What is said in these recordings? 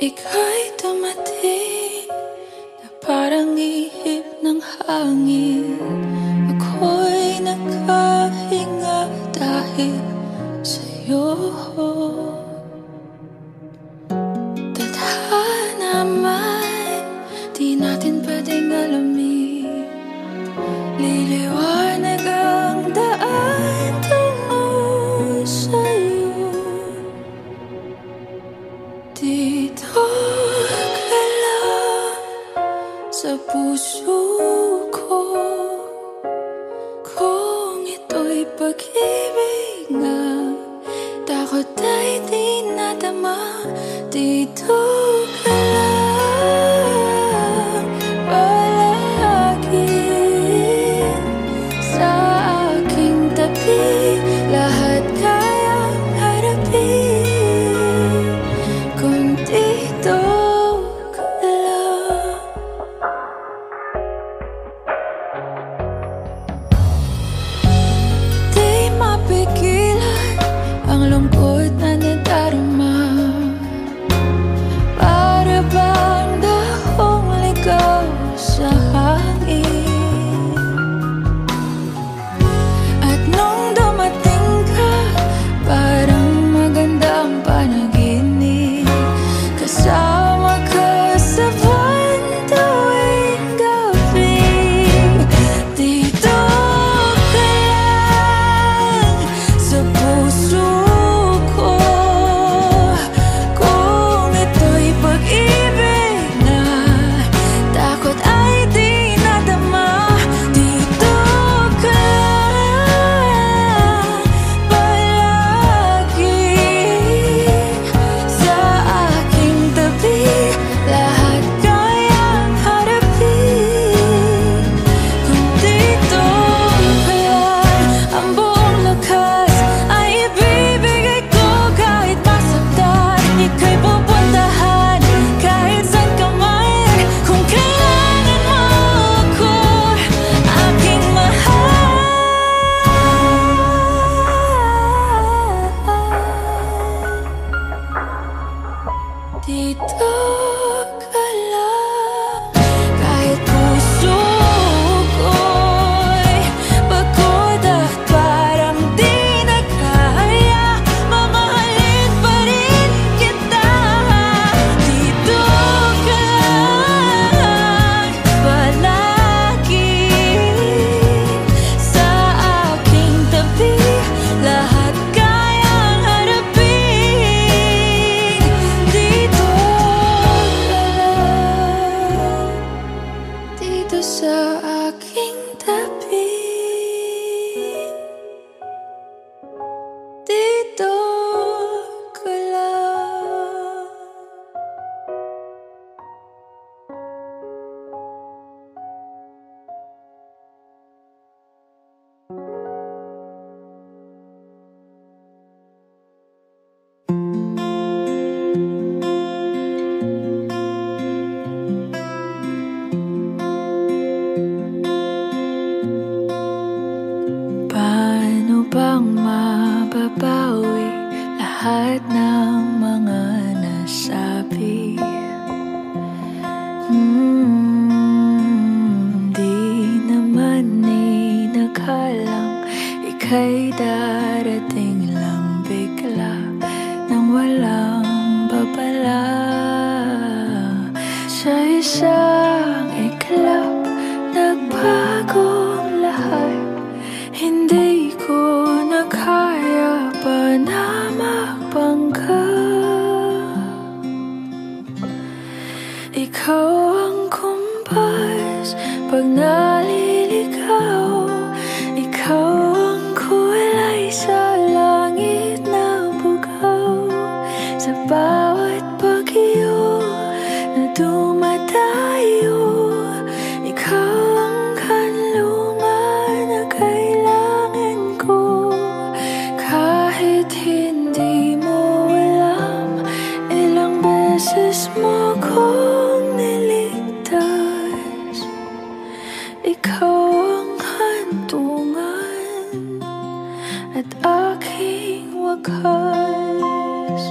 Ika'y dumating na parang ihip ng hangin. Ako'y nakahinga dahil sa'yo. Tadhana man, di natin pwedeng alamin. Liliwanag ang daan tungo sa'yo. Dito ka lang sa puso ko. Kung ito'y pag-ibig nga, takot ay di nadama. Dito ka lang palagi sa aking tabi. Lahat kayang harapin kung dito ka lang. Di mapigilan ang lungkot na nadarama. Para bang dahong ligaw sa hangin. At nung dumating ka, parang maganda ang panaginip. Kasama ka sa buwan tuwing gabi. Dito ka lang sa puso ko. Kung ito'y pag-ibig na, takot ay di nadama. Dito ka lang palagi sa aking tabi. Lahat kayang harapin kung dito ka lang. Ang buong lakas ay ibibigay ko kahit masaktan. Ika'y pupuntahan kahit saan ka man. Kung kailangan mo ako, aking mahal. Dito ka lang kahit puso ko'y pagod at parang di na kaya. Mamahalin pa rin kita. Dito ka lang palagi sa aking tabi. Lahat kayang harapin. Dito ka lang, dito sa aking tabi. Dito ka lang. Paano bang mababawi lahat ng mga nasabi? Di naman inakalang ika'y darating lang bigla nang walang babala. Sa isang iglap, nagbagong lahat. Hindi ko na kaya pa na magpangga. Ikaw ang kumpas pag naliligaw. Ikaw ang kulay sa langit na bugaw. Sa bawat bagyo na dumadayo, ikaw ang kanlungan na kailangan ko. Kahit hindi mo alam, ilang beses mo kong niligtas. Ikaw ang hantungan at aking wakas.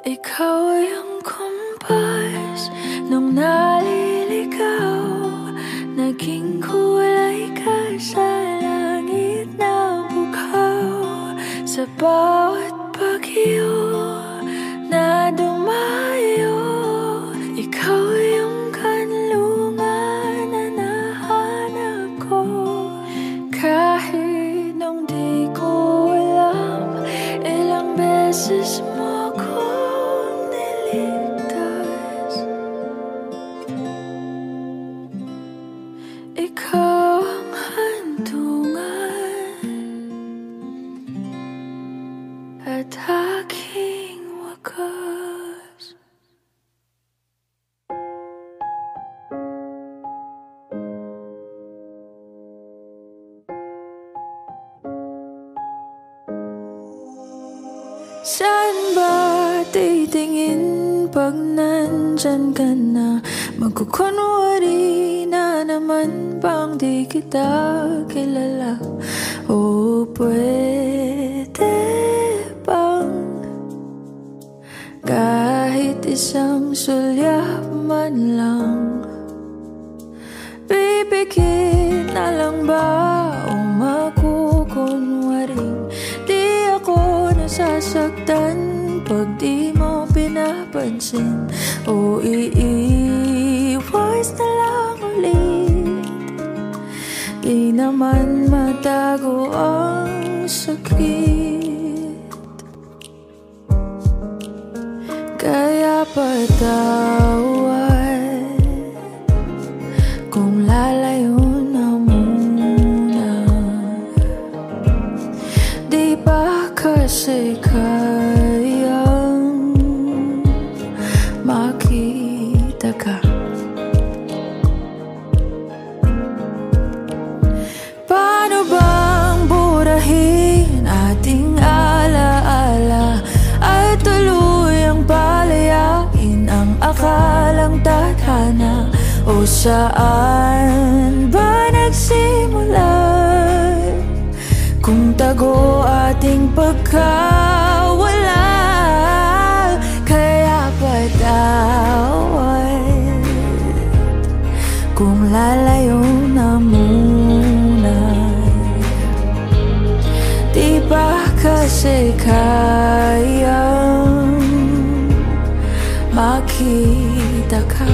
Ikaw yung kumpas nung naliligaw, naging kulay ka sa langit na bughaw. Sa bawat bagyo na dumayo, ikaw yung kanlungan na nahanap ko. Kahit nung di ko alam, ilang beses mo ko niligtas. Ikaw ang hantungan at aking wakas. Saan ba titingin pag nandyan ka na? Magkukunwari na naman bang di kita kilala? O pwede bang kahit isang sulyap man lang? Bibigyan na lang ba o magkukunwaring di ako nasasaktan pag di mo pinapansin? O iiwas na lang ulit, di naman matago ang sakit. Kaya patawad kung lalayo na muna. Di ba kasi kayang makita ka? Paano bang burahin ating alaala at tuluyang palayain ang akalang tadhana? O saan ba nagsimula kung tago ating pagkawala? Kaya patawad kung lalayo na muna. Di ba kasi kayang makita ka?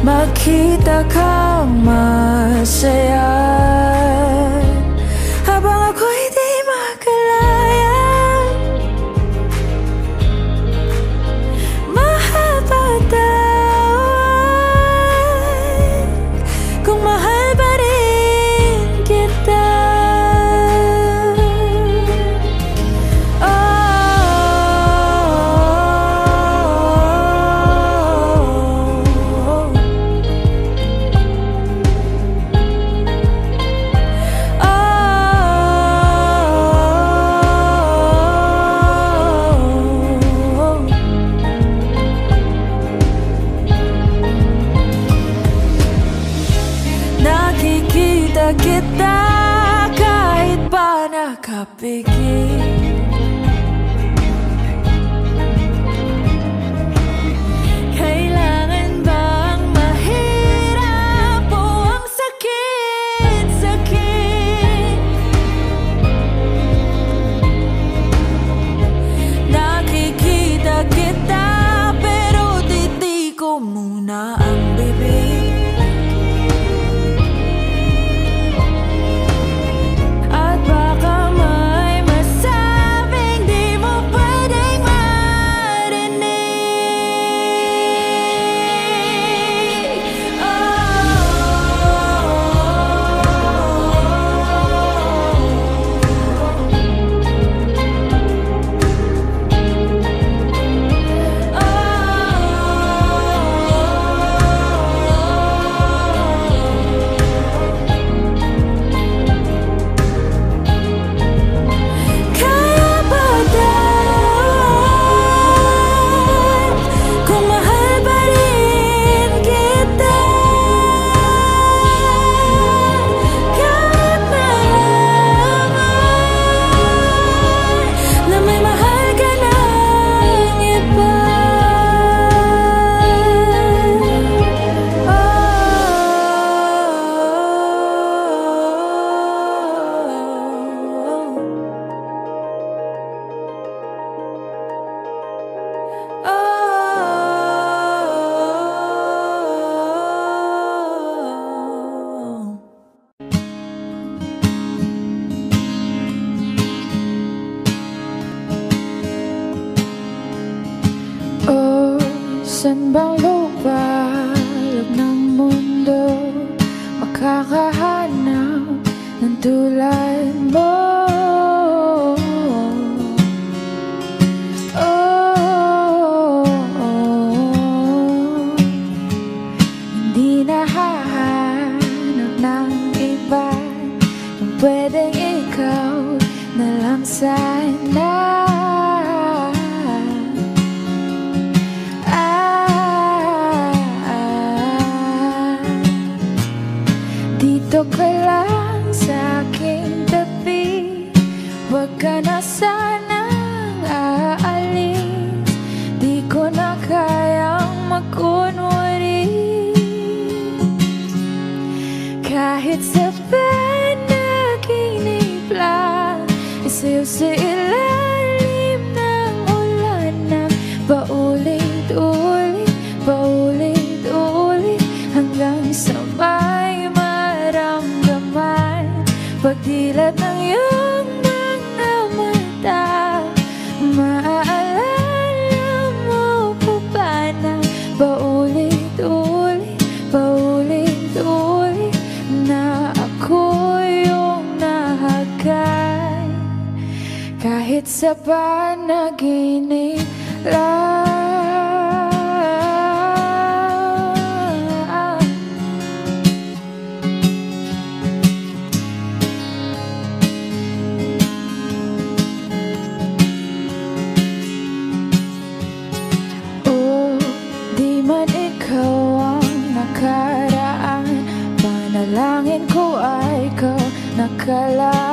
Makita kang masaya habang ako'y di makalaya. Mahal patawad kung mahal pa rin kita. Oh, napigil. Kailangan bang mahirap o ang sakit-sakit? Nakikita kita pero titi ko muna ang bibig. Saan bang lupalog ng mundo makakahanap ng tulad mo? Hindi nahahanap ng iba kung pwedeng ikaw na lang sana. Dito ka lang sa aking tabi, huwag ka na sanang aalis. Di ko na kayang magkunwari. Kahit sa panaginip lang, isayaw sa ilalim ng ulan ng paulit-ulit, paulit-ulit hanggang sa may pagdilat ng iyong mga mata. Maaalala mo pa ba na paulit-ulit, paulit-ulit na ako yung nahagay kahit sa panaginip lang. Panalangin ko ay ikaw nakalaan.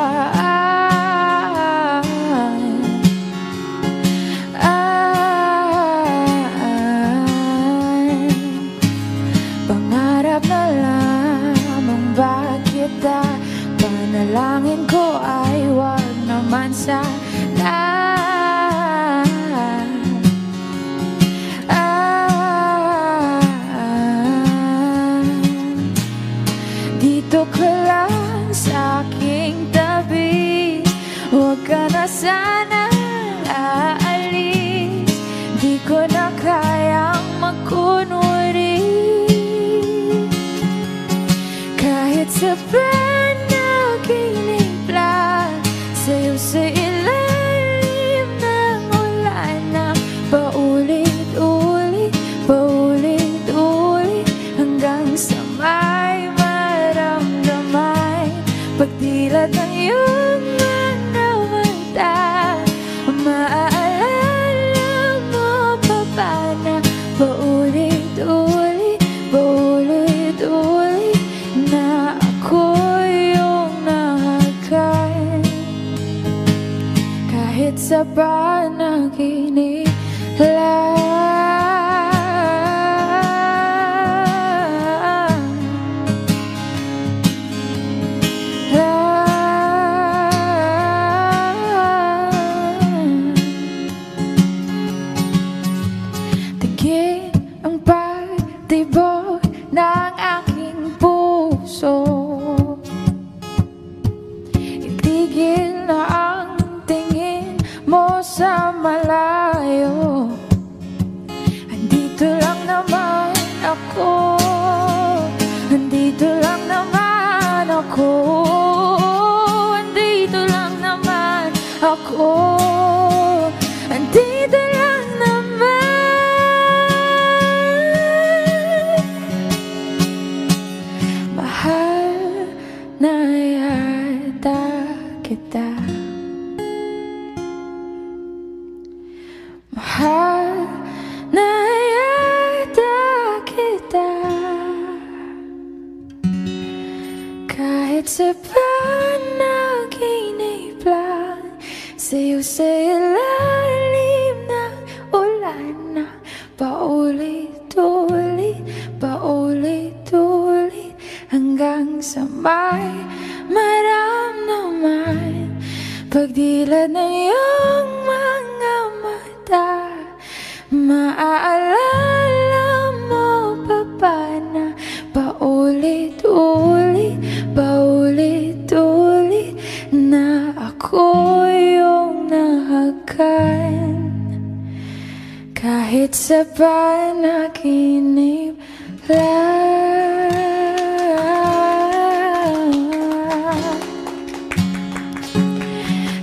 Pangarap na lamang ba kita? Panalangin ko ay wag naman sana. Dito ka lang sa aking tabi, huwag ka na sana aalis. Di ko na kayang magkunwari. Kahit sa panaginip lang, sayo sa ilalim ng ulan na paulit-ulit, paulit-ulit hanggang sa may pagdilat ng iyong mga mata. Maaalala mo pa ba na paulit-ulit, paulit-ulit na ako yung nahagay sa panaginip tigil ang pagtibok ng aking puso. Itigil na ang tingin mo sa malayo. Andito lang naman ako, andito lang naman ako, andito lang naman ako, andito lang naman. Mahal na yata kita, mahal na yata kita, kahit sa panaginip lang, sa'yo sa ilalim ng ulan na paulit-ulit, paulit-ulit, hanggang sa may maramdaman pagdilat ng iyong mga mata. Maaalala mo pa ba na paulit-ulit, paulit-ulit na ako yung nahagan, kahit sa panaginip lang.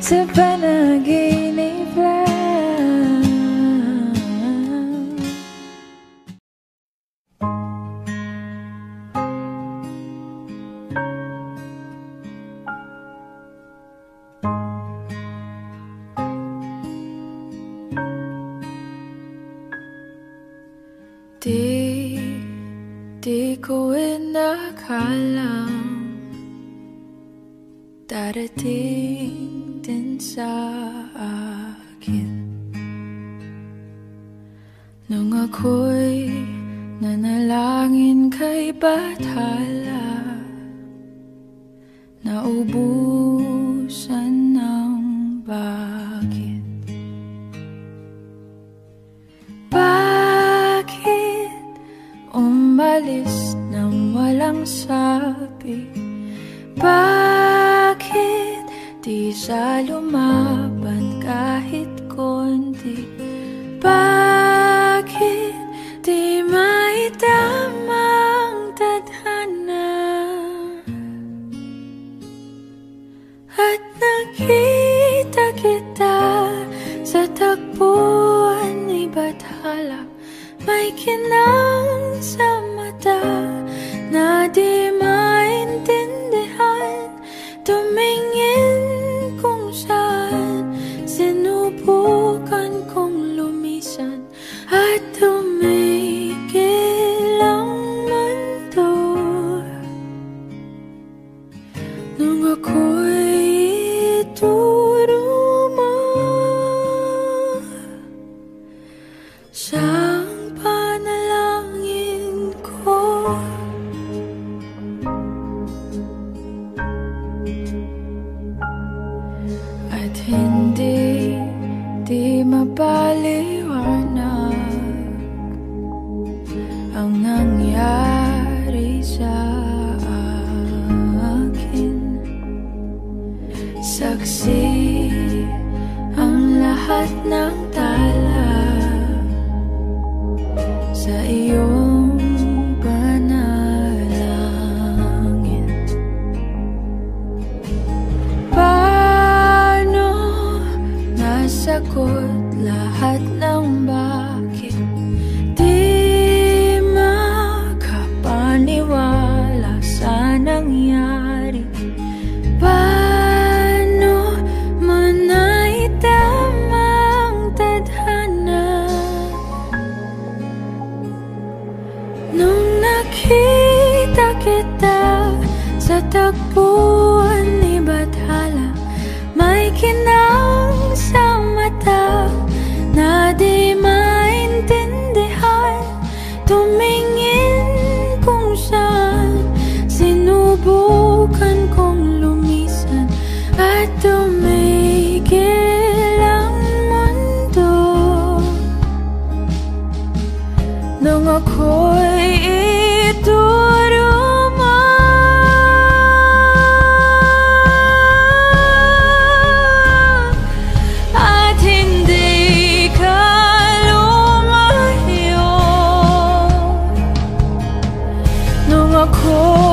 Sa panaginip lang. Di ko inakalang darating din sa akin nung ako'y nanalangin kay Bathala, naubusan ng bakit. Bakit umalis nang walang sabi? Bakit di siya lumaban kahit konti? Bakit di maitamang tadhana? At nakita kita sa tagpuan ni Bathala, may kinang sa mata na di maintindihan. Tumingin kung saan, sinubukan kong lumisan at tumigil ang mundo. Nung ako'y ituro mo siyang panalangin ko. At hindi di mapaliwanag ang nangyari sa akin. Saksi ang lahat ng tala sa iyong panalangin. Paano nasagot lahat ng bakit? Di makapaniwala sa nangyari. Paano mo naitamang tadhana? Nung nakita kita sa tagpuan ni Bathala, may kinang sa mata mata na di maintindihan, tumingin kung saan sinubukan kong lumisan at tumigil ang mundo. Nung ako'y ituruma at hindi ka lumayo, nung ako